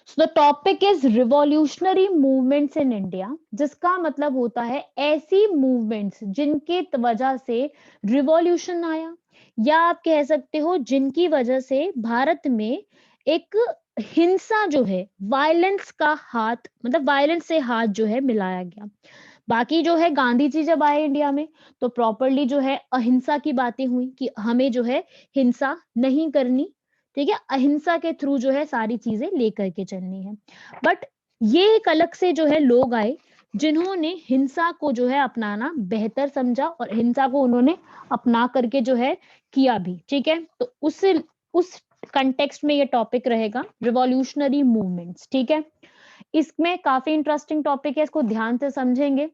So the topic is revolutionary movements in India, जिसका मतलब होता है ऐसी मूवमेंट्स जिनके वजह से रिवॉल्यूशन आया, या आप कह सकते हो जिनकी वजह से भारत में एक हिंसा जो है, वायलेंस का हाथ, मतलब वायलेंस से हाथ जो है मिलाया गया। बाकी जो है गांधी जी जब आए इंडिया में, तो प्रॉपरली जो है अहिंसा की बातें हुई कि हमें जो है हिंसा नहीं करनी, ठीक है, अहिंसा के थ्रू जो है सारी चीजें लेकर के चलनी है। बट ये एक अलग से जो है लोग आए जिन्होंने हिंसा को जो है अपनाना बेहतर समझा, और हिंसा को उन्होंने अपना करके जो है किया भी, ठीक है। तो उस कंटेक्स्ट में ये टॉपिक रहेगा, रिवॉल्यूशनरी मूवमेंट्स, ठीक है। इसमें काफी इंटरेस्टिंग टॉपिक है, इसको ध्यान से समझेंगे।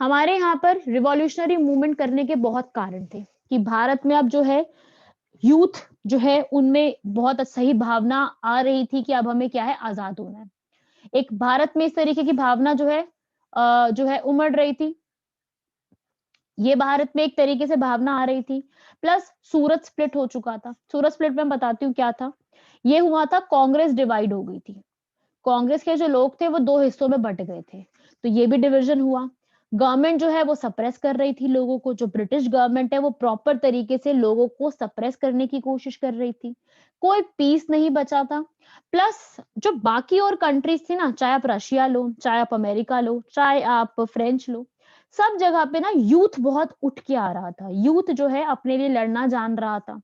हमारे यहाँ पर रिवॉल्यूशनरी मूवमेंट करने के बहुत कारण थे कि भारत में अब जो है यूथ जो है उनमें बहुत सही भावना आ रही थी कि अब हमें क्या है, आजाद होना है। एक भारत में इस तरीके की भावना जो है उमड़ रही थी। ये भारत में एक तरीके से भावना आ रही थी। प्लस सूरत स्प्लिट हो चुका था। सूरत स्प्लिट में बताती हूँ क्या था। ये हुआ था, कांग्रेस डिवाइड हो गई थी। कांग्रेस के जो लोग थे वो दो हिस्सों में बट गए थे, तो ये भी डिवीजन हुआ। गवर्नमेंट जो है वो सप्रेस कर रही थी लोगों को, जो ब्रिटिश गवर्नमेंट है वो प्रॉपर तरीके से लोगों को सप्रेस करने की कोशिश कर रही थी। कोई पीस नहीं बचा था। प्लस जो बाकी और कंट्रीज थी ना, चाहे आप रशिया लो, चाहे आप अमेरिका लो, चाहे आप फ्रेंच लो, सब जगह पे ना यूथ बहुत उठ के आ रहा था। यूथ जो है अपने लिए लड़ना जान रहा था,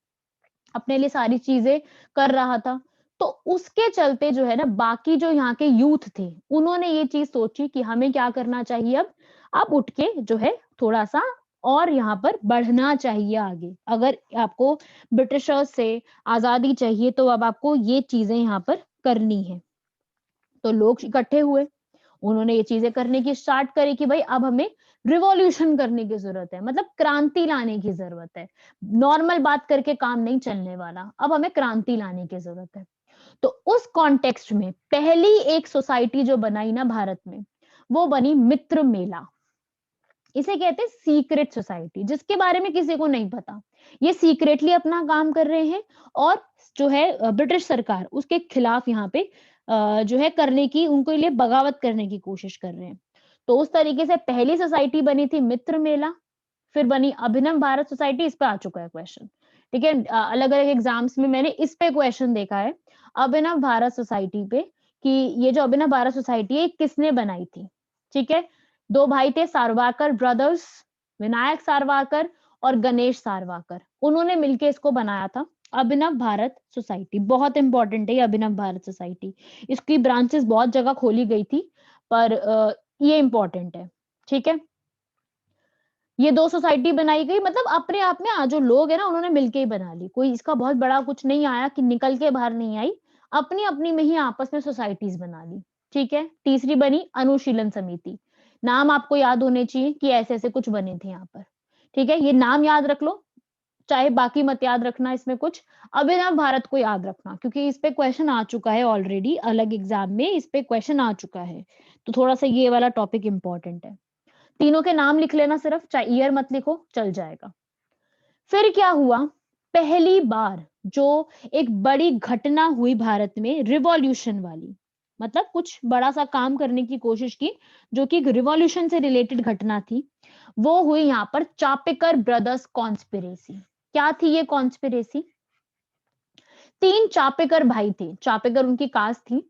अपने लिए सारी चीजें कर रहा था। तो उसके चलते जो है ना, बाकी जो यहाँ के यूथ थे उन्होंने ये चीज सोची कि हमें क्या करना चाहिए, अब उठ के जो है थोड़ा सा और यहाँ पर बढ़ना चाहिए आगे। अगर आपको ब्रिटिशर्स से आजादी चाहिए तो अब आपको ये चीजें यहाँ पर करनी है। तो लोग इकट्ठे हुए, उन्होंने ये चीजें करने की स्टार्ट करी कि भाई अब हमें रिवॉल्यूशन करने की जरूरत है, मतलब क्रांति लाने की जरूरत है। नॉर्मल बात करके काम नहीं चलने वाला, अब हमें क्रांति लाने की जरूरत है। तो उस कॉन्टेक्स्ट में पहली एक सोसाइटी जो बनाई ना भारत में, वो बनी मित्र मेला। इसे कहते हैं सीक्रेट सोसाइटी, जिसके बारे में किसी को नहीं पता। ये सीक्रेटली अपना काम कर रहे हैं, और जो है ब्रिटिश सरकार उसके खिलाफ यहाँ पे जो है करने की, उनको लिए बगावत करने की कोशिश कर रहे हैं। तो उस तरीके से पहली सोसाइटी बनी थी मित्र मेला। फिर बनी अभिनव भारत सोसाइटी। इस पे आ चुका है क्वेश्चन, ठीक है। अलग अलग एग्जाम्स में मैंने इस पे क्वेश्चन देखा है, अभिनव भारत सोसाइटी पे, कि ये जो अभिनव भारत सोसाइटी है किसने बनाई थी, ठीक है। दो भाई थे, सारवाकर ब्रदर्स, विनायक सारवाकर और गणेश सारवाकर, उन्होंने मिलके इसको बनाया था अभिनव भारत सोसाइटी। बहुत इंपॉर्टेंट है ये अभिनव भारत सोसाइटी। इसकी ब्रांचेस बहुत जगह खोली गई थी, पर ये इंपॉर्टेंट है, ठीक है। ये दो सोसाइटी बनाई गई, मतलब अपने आप में जो लोग है ना उन्होंने मिलके ही बना ली, कोई इसका बहुत बड़ा कुछ नहीं आया कि निकल के बाहर नहीं आई, अपनी अपनी में ही आपस में सोसाइटीज बना ली, ठीक है। तीसरी बनी अनुशीलन समिति। नाम आपको याद होने चाहिए कि ऐसे ऐसे कुछ बने थे यहाँ पर, ठीक है। ये नाम याद रख लो, चाहे बाकी मत याद रखना इसमें कुछ। अभिनव भारत को याद रखना, क्योंकि इस पे क्वेश्चन आ चुका है ऑलरेडी, अलग एग्जाम में इस पे क्वेश्चन आ चुका है। तो थोड़ा सा ये वाला टॉपिक इंपॉर्टेंट है। तीनों के नाम लिख लेना सिर्फ, चाहे ईयर मत लिखो, चल जाएगा। फिर क्या हुआ, पहली बार जो एक बड़ी घटना हुई भारत में रिवॉल्यूशन वाली, मतलब कुछ बड़ा सा काम करने की कोशिश की, जो कि रिवॉल्यूशन से रिलेटेड घटना थी, वो हुई यहाँ पर चापेकर ब्रदर्स कॉन्स्पिरेसी। क्या थी ये कॉन्स्पिरेसी? तीन चापेकर भाई थे, चापेकर उनकी कास्ट थी।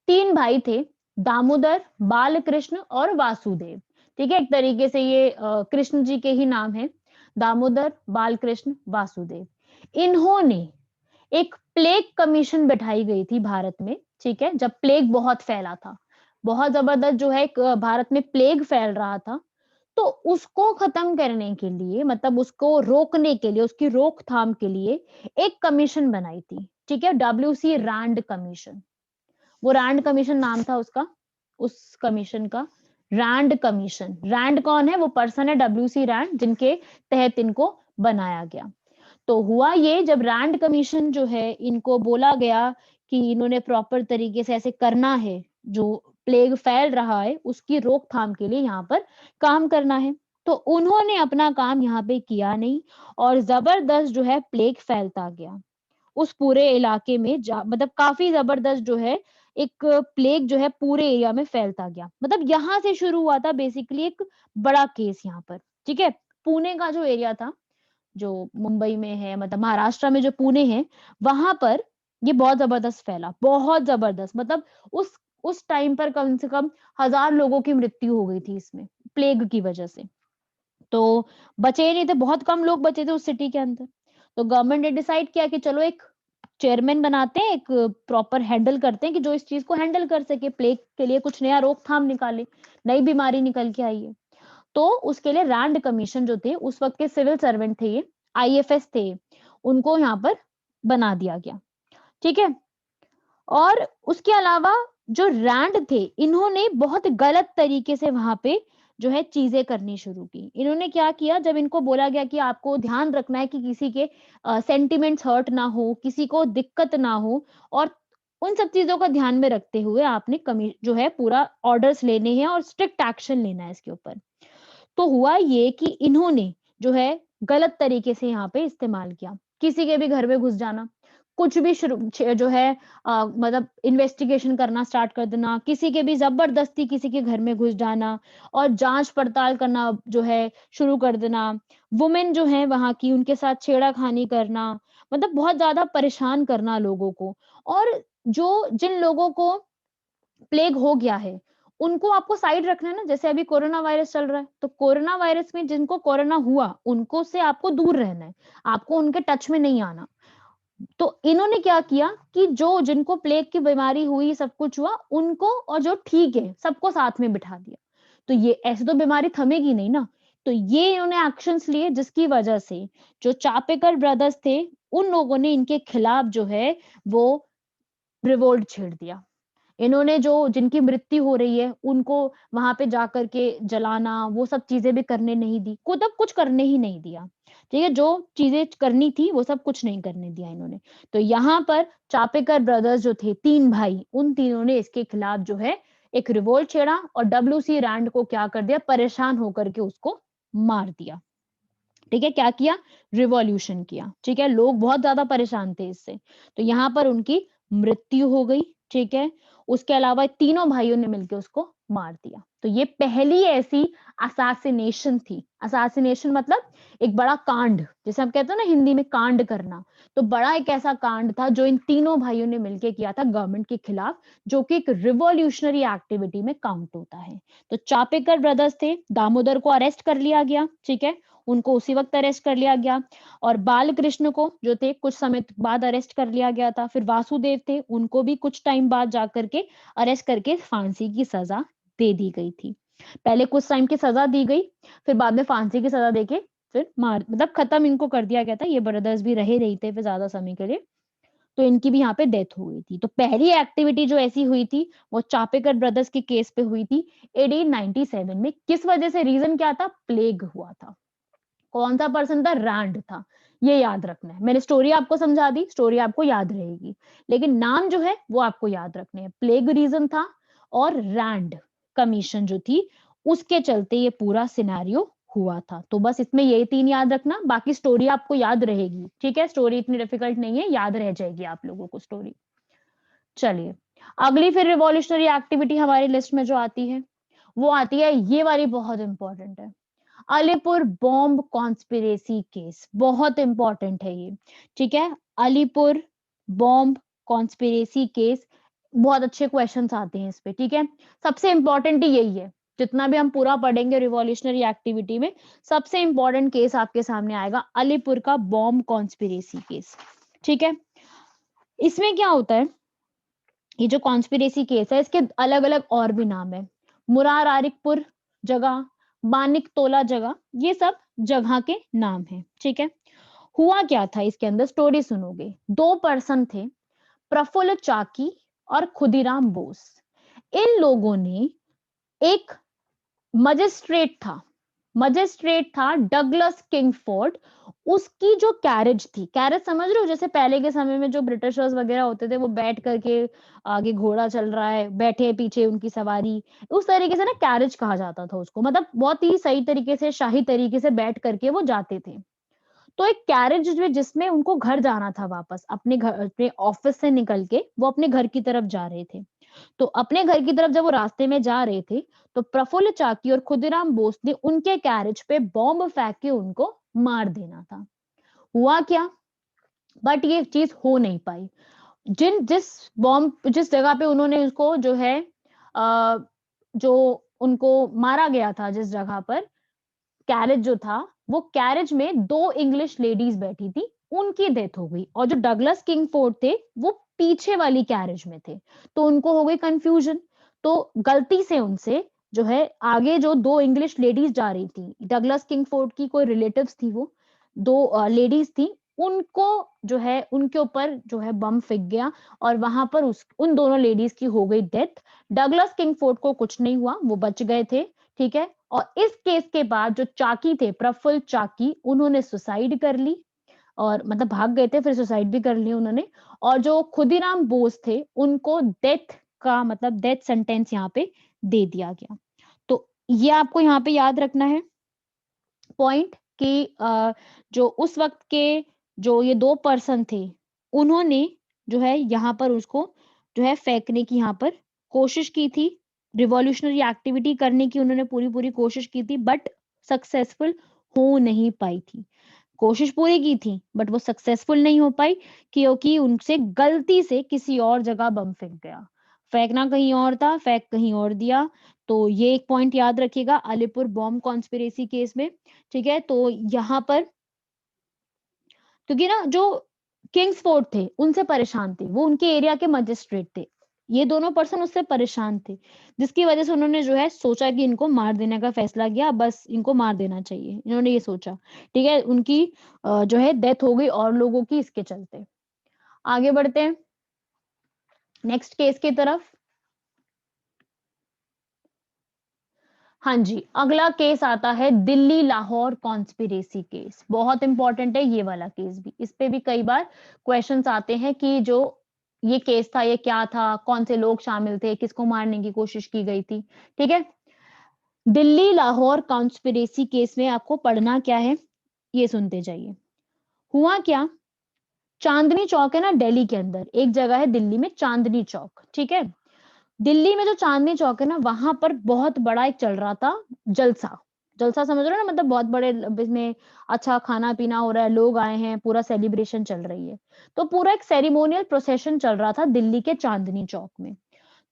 तीन भाई थे, दामोदर, बालकृष्ण और वासुदेव, ठीक है। एक तरीके से ये कृष्ण जी के ही नाम है, दामोदर, बालकृष्ण, वासुदेव। इन्होंने एक प्लेग कमीशन बैठाई गई थी भारत में, ठीक है, जब प्लेग बहुत फैला था, बहुत जबरदस्त जो है भारत में प्लेग फैल रहा था। तो उसको खत्म करने के लिए, मतलब उसको रोकने के लिए, उसकी रोकथाम के लिए एक कमीशन बनाई थी, ठीक है, डब्ल्यूसी रैंड कमीशन। वो रैंड कमीशन नाम था उसका, उस कमीशन का, रैंड कमीशन। रैंड कौन है? वो पर्सन है डब्ल्यूसी रैंड, जिनके तहत इनको बनाया गया। तो हुआ ये, जब रैंड कमीशन जो है, इनको बोला गया कि इन्होंने प्रॉपर तरीके से ऐसे करना है, जो प्लेग फैल रहा है उसकी रोकथाम के लिए यहाँ पर काम करना है। तो उन्होंने अपना काम यहाँ पे किया नहीं, और जबरदस्त जो है प्लेग फैलता गया उस पूरे इलाके में, मतलब काफी जबरदस्त जो है एक प्लेग जो है पूरे एरिया में फैलता गया। मतलब यहाँ से शुरू हुआ था बेसिकली एक बड़ा केस यहाँ पर, ठीक है। पुणे का जो एरिया था, जो मुंबई में है, मतलब महाराष्ट्र में जो पुणे है, वहां पर ये बहुत जबरदस्त फैला, बहुत जबरदस्त। मतलब उस टाइम पर कम से कम 1000 लोगों की मृत्यु हो गई थी इसमें, प्लेग की वजह से। तो बचे ही नहीं थे, बहुत कम लोग बचे थे उस सिटी के अंदर। तो गवर्नमेंट ने डिसाइड किया कि चलो एक चेयरमैन बनाते हैं, एक प्रॉपर हैंडल करते हैं कि जो इस चीज को हैंडल कर सके, प्लेग के लिए कुछ नया रोकथाम निकाले, नई बीमारी निकल के आई है। तो उसके लिए रैंड कमीशन जो थे, उस वक्त के सिविल सर्वेंट थे ये, आईएफएस थे, उनको यहाँ पर बना दिया गया, ठीक है। और उसके अलावा जो रैंड थे, इन्होंने बहुत गलत तरीके से वहां पे जो है चीजें करनी शुरू की। इन्होंने क्या किया, जब इनको बोला गया कि आपको ध्यान रखना है कि किसी के सेंटिमेंट्स हर्ट ना हो, किसी को दिक्कत ना हो, और उन सब चीजों का ध्यान में रखते हुए आपने कमी जो है पूरा ऑर्डर्स लेने हैं और स्ट्रिक्ट एक्शन लेना है इसके ऊपर। तो हुआ ये कि इन्होंने जो है गलत तरीके से यहाँ पे इस्तेमाल किया। किसी के भी घर में घुस जाना, कुछ भी जो है मतलब इन्वेस्टिगेशन करना स्टार्ट कर देना, किसी के भी जबरदस्ती किसी के घर में घुस जाना और जांच पड़ताल करना जो है शुरू कर देना। वुमेन जो है वहां की, उनके साथ छेड़ाखानी करना, मतलब बहुत ज्यादा परेशान करना लोगों को। और जो जिन लोगों को प्लेग हो गया है, उनको आपको साइड रखना है ना। जैसे अभी कोरोना वायरस चल रहा है, तो कोरोना वायरस में जिनको कोरोना हुआ, उनको से आपको दूर रहना है, आपको उनके टच में नहीं आना। तो इन्होंने क्या किया कि जो जिनको प्लेग की बीमारी हुई, सब कुछ हुआ, उनको और जो ठीक है, सबको साथ में बिठा दिया। तो ये ऐसे तो बीमारी थमेगी नहीं ना। तो ये इन्होंने एक्शंस लिए, जिसकी वजह से जो चापेकर ब्रदर्स थे, उन लोगों ने इनके खिलाफ जो है वो रिवोल्ट छेड़ दिया। इन्होंने जो जिनकी मृत्यु हो रही है, उनको वहां पे जाकर के जलाना, वो सब चीजें भी करने नहीं दी, खुद अब कुछ करने ही नहीं दिया, ठीक है। जो चीजें करनी थी वो सब कुछ नहीं करने दिया इन्होंने। तो यहाँ पर चापेकर ब्रदर्स जो थे, 3 भाई, उन तीनों ने इसके खिलाफ जो है एक रिवोल्ट छेड़ा और डब्ल्यूसी रैंड को क्या कर दिया, परेशान होकर के उसको मार दिया, ठीक है। क्या किया, रिवॉल्यूशन किया, ठीक है। लोग बहुत ज्यादा परेशान थे इससे, तो यहाँ पर उनकी मृत्यु हो गई, ठीक है। उसके अलावा तीनों भाइयों ने मिलकर उसको मार दिया। तो ये पहली ऐसी असैसिनेशन थी। असैसिनेशन मतलब एक बड़ा कांड, जैसे हम कहते हैं ना हिंदी में कांड करना। तो बड़ा एक ऐसा कांड था जो इन तीनों भाइयों ने मिलकर किया था गवर्नमेंट के खिलाफ, जो कि एक रिवॉल्यूशनरी एक्टिविटी में काउंट होता है। तो चापेकर ब्रदर्स थे, दामोदर को अरेस्ट कर लिया गया, ठीक है, उनको उसी वक्त अरेस्ट कर लिया गया। और बाल कृष्ण को जो थे कुछ समय बाद अरेस्ट कर लिया गया था। फिर वासुदेव थे, उनको भी कुछ टाइम बाद जाकर के अरेस्ट करके फांसी की सजा दे दी गई थी। पहले कुछ टाइम की सजा दी गई, फिर बाद में फांसी की सजा देके फिर मार मतलब खत्म इनको कर दिया गया था। ये ब्रदर्स भी रहे नहीं थे फिर ज्यादा समय के लिए, तो इनकी भी यहाँ पे डेथ हो गई थी। तो पहली एक्टिविटी जो ऐसी हुई थी वो चापेकर ब्रदर्स के केस पे हुई थी 1897 में। किस वजह से, रीजन क्या था, प्लेग हुआ था। कौन सा पर्सन था, रैंड था। ये याद रखना है। मैंने स्टोरी आपको समझा दी, स्टोरी आपको याद रहेगी, लेकिन नाम जो है वो आपको याद रखने हैं। प्लेग रीजन था और रैंड कमीशन जो थी, उसके चलते ये पूरा सिनेरियो हुआ था। तो बस इसमें ये 3 याद रखना, बाकी स्टोरी आपको याद रहेगी, ठीक है। स्टोरी इतनी डिफिकल्ट नहीं है, याद रह जाएगी आप लोगों को स्टोरी। चलिए, अगली फिर रिवॉल्यूशनरी एक्टिविटी हमारी लिस्ट में जो आती है, वो आती है, ये वाली बहुत इंपॉर्टेंट है, अलीपुर बॉम्ब कॉन्स्पिरेसी केस। बहुत इंपॉर्टेंट है ये, ठीक है। अलीपुर बॉम्ब कॉन्स्पिरेसी केस, बहुत अच्छे क्वेश्चंस आते हैं इस पे, ठीक है। सबसे इंपॉर्टेंट ही यही है, जितना भी हम पूरा पढ़ेंगे रिवॉल्यूशनरी एक्टिविटी में, सबसे इंपॉर्टेंट केस आपके सामने आएगा, अलीपुर का बॉम्ब कॉन्स्पिरेसी केस, ठीक है। इसमें क्या होता है, ये जो कॉन्स्पिरेसी केस है, इसके अलग अलग और भी नाम है। मुरार आरिकपुर जगह, मानिक तोला जगह, ये सब जगह के नाम है, ठीक है। हुआ क्या था इसके अंदर, स्टोरी सुनोगे। 2 पर्सन थे, प्रफुल्ल चाकी और खुदीराम बोस। इन लोगों ने, एक मजिस्ट्रेट था डगलस किंगफोर्ड, उसकी जो कैरेज थी, कैरेज समझ रहे हो, जैसे पहले के समय में जो ब्रिटिशर्स वगैरह होते थे, वो बैठ करके, आगे घोड़ा चल रहा है, बैठे पीछे उनकी सवारी, उस तरीके से ना कैरेज कहा जाता था उसको। मतलब बहुत ही सही तरीके से, शाही तरीके से बैठ करके वो जाते थे। तो एक कैरेज जो, जिसमें उनको घर जाना था वापस, अपने घर, अपने ऑफिस से निकल के वो अपने घर की तरफ जा रहे थे। तो अपने घर की तरफ जब वो रास्ते में जा रहे थे, तो प्रफुल्ल चाकी और खुदीराम बोस ने उनके कैरेज पे बॉम्ब फेंक के उनको मार देना था। हुआ क्या? बट ये चीज हो नहीं पाई। जिस जगह पे उन्होंने उसको जो है जो उनको मारा गया था, जिस जगह पर कैरेज जो था, वो कैरेज में 2 इंग्लिश लेडीज बैठी थी, उनकी डेथ हो गई और जो डगलस किंगफोर्ड थे, वो पीछे वाली कैरेज में थे, तो उनको हो गई कंफ्यूजन। तो गलती से उनसे जो है आगे जो 2 इंग्लिश लेडीज जा रही थी, डगलस किंगफोर्ड की कोई रिलेटिव्स थी वो, 2 लेडीज थी, उनको जो है उनके ऊपर जो है बम फेंक गया और वहां पर उन दोनों लेडीज की हो गई डेथ। डगलस किंगफोर्ड को कुछ नहीं हुआ, वो बच गए थे, ठीक है। और इस केस के बाद जो चाकी थे, प्रफुल्ल चाकी, उन्होंने सुसाइड कर ली और मतलब भाग गए थे, फिर सुसाइड भी कर ली उन्होंने। और जो खुदीराम बोस थे, उनको डेथ का मतलब डेथ सेंटेंस यहाँ पे दे दिया गया। तो ये आपको यहाँ पे याद रखना है पॉइंट कि जो उस वक्त के जो ये 2 पर्सन थे, उन्होंने जो है यहाँ पर उसको जो है फेंकने की यहाँ पर कोशिश की थी। रिवॉल्यूशनरी एक्टिविटी करने की उन्होंने पूरी-पूरी कोशिश की थी, बट सक्सेसफुल हो नहीं पाई थी। कोशिश पूरी की थी, बट वो सक्सेसफुल नहीं हो पाई क्योंकि उनसे गलती से किसी और जगह बम फेंक गया। फेंकना कहीं और था, फेंक कहीं और दिया। तो ये एक पॉइंट याद रखिएगा अलीपुर बॉम्ब कॉन्स्पिरेसी केस में, ठीक है? तो यहाँ पर क्योंकि ना जो किंग्सफोर्ड थे, उनसे परेशान थे, वो उनके एरिया के मजिस्ट्रेट थे। ये दोनों पर्सन उससे परेशान थे, जिसकी वजह से उन्होंने जो है सोचा कि इनको मार देने का फैसला किया, बस इनको मार देना चाहिए, इन्होंने ये सोचा, ठीक है? उनकी जो है डेथ हो गई और लोगों की इसके चलते। आगे बढ़ते हैं नेक्स्ट केस की तरफ। हाँ जी, अगला केस आता है दिल्ली लाहौर कॉन्स्पिरेसी केस। बहुत इंपॉर्टेंट है ये वाला केस भी। इस पे भी कई बार क्वेश्चंस आते हैं कि जो ये केस था, ये क्या था? कौन से लोग शामिल थे? किसको मारने की कोशिश की गई थी? ठीक है? दिल्ली लाहौर कॉन्स्पिरेसी केस में आपको पढ़ना क्या है? ये सुनते जाइए। हुआ क्या? चांदनी चौक है ना दिल्ली के अंदर, एक जगह है दिल्ली में चांदनी चौक, ठीक है? दिल्ली में जो चांदनी चौक है ना, वहां पर बहुत बड़ा एक चल रहा था जलसा। जलसा समझ रहे हो ना, मतलब बहुत बड़े इसमें अच्छा खाना पीना हो रहा है, लोग आए हैं, पूरा सेलिब्रेशन चल रही है। तो पूरा एक सेरिमोनियल प्रोसेशन चल रहा था दिल्ली के चांदनी चौक में।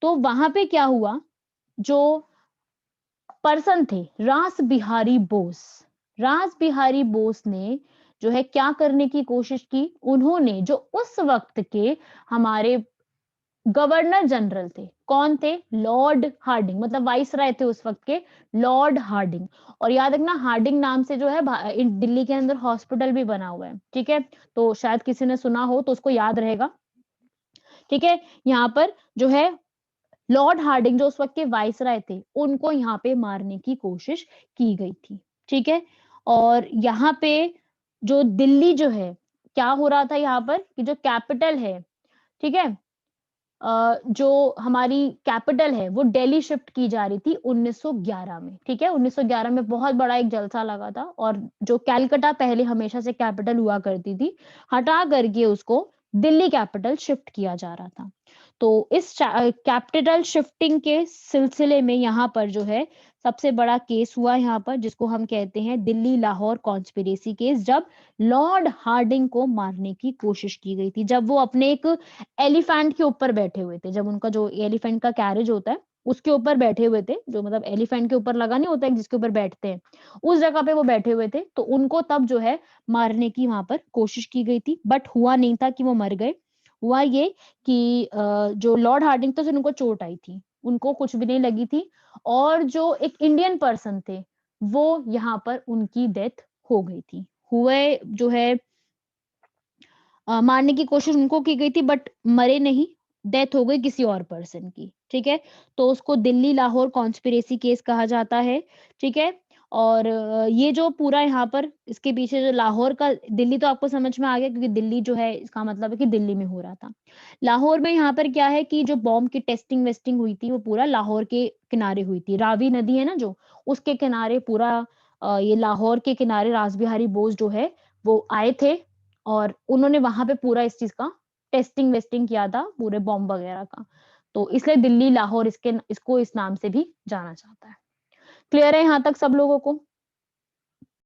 तो वहां पे क्या हुआ, जो पर्सन थे रास बिहारी बोस, रास बिहारी बोस ने जो है क्या करने की कोशिश की, उन्होंने जो उस वक्त के हमारे गवर्नर जनरल थे, कौन थे? लॉर्ड हार्डिंग, मतलब वाइसराय थे उस वक्त के, लॉर्ड हार्डिंग। और याद रखना हार्डिंग नाम से जो है दिल्ली के अंदर हॉस्पिटल भी बना हुआ है, ठीक है? तो शायद किसी ने सुना हो तो उसको याद रहेगा, ठीक है? यहाँ पर जो है लॉर्ड हार्डिंग जो उस वक्त के वाइसराय थे, उनको यहाँ पे मारने की कोशिश की गई थी, ठीक है? और यहाँ पे जो दिल्ली जो है, क्या हो रहा था यहाँ पर कि जो कैपिटल है, ठीक है? जो हमारी कैपिटल है वो दिल्ली शिफ्ट की जा रही थी 1911 में, ठीक है? 1911 में बहुत बड़ा एक जलसा लगा था और जो कलकत्ता पहले हमेशा से कैपिटल हुआ करती थी, हटा करके उसको दिल्ली कैपिटल शिफ्ट किया जा रहा था। तो इस कैपिटल शिफ्टिंग के सिलसिले में यहाँ पर जो है सबसे बड़ा केस हुआ यहाँ पर, जिसको हम कहते हैं दिल्ली लाहौर कॉन्स्पिरेसी केस, जब लॉर्ड हार्डिंग को मारने की कोशिश की गई थी, जब वो अपने एक एलिफेंट के ऊपर बैठे हुए थे, जब उनका जो एलिफेंट का कैरेज होता है, उसके ऊपर बैठे हुए थे, जो मतलब एलिफेंट के ऊपर लगा नहीं होता है जिसके ऊपर बैठते हैं, उस जगह पे वो बैठे हुए थे, तो उनको तब जो है मारने की वहां पर कोशिश की गई थी, बट हुआ नहीं था कि वो मर गए। हुआ ये कि जो लॉर्ड हार्डिंग थे उनको चोट आई थी, उनको कुछ भी नहीं लगी थी, और जो एक इंडियन पर्सन थे, वो यहाँ पर उनकी डेथ हो गई थी। हुए जो है मारने की कोशिश उनको की गई थी, बट मरे नहीं, डेथ हो गई किसी और पर्सन की, ठीक है? तो उसको दिल्ली लाहौर कॉन्स्पिरेसी केस कहा जाता है, ठीक है? और ये जो पूरा यहाँ पर इसके पीछे जो लाहौर का, दिल्ली तो आपको समझ में आ गया क्योंकि दिल्ली जो है इसका मतलब है कि दिल्ली में हो रहा था। लाहौर में यहाँ पर क्या है कि जो बॉम्ब की टेस्टिंग वेस्टिंग हुई थी वो पूरा लाहौर के किनारे हुई थी। रावी नदी है ना जो, उसके किनारे पूरा ये लाहौर के किनारे रास बिहारी बोस जो है वो आए थे और उन्होंने वहां पे पूरा इस चीज का टेस्टिंग वेस्टिंग किया था, पूरे बॉम्ब वगैरह का। तो इसलिए दिल्ली लाहौर इसको इस नाम से भी जाना जाता है। क्लियर है यहाँ तक सब लोगों को?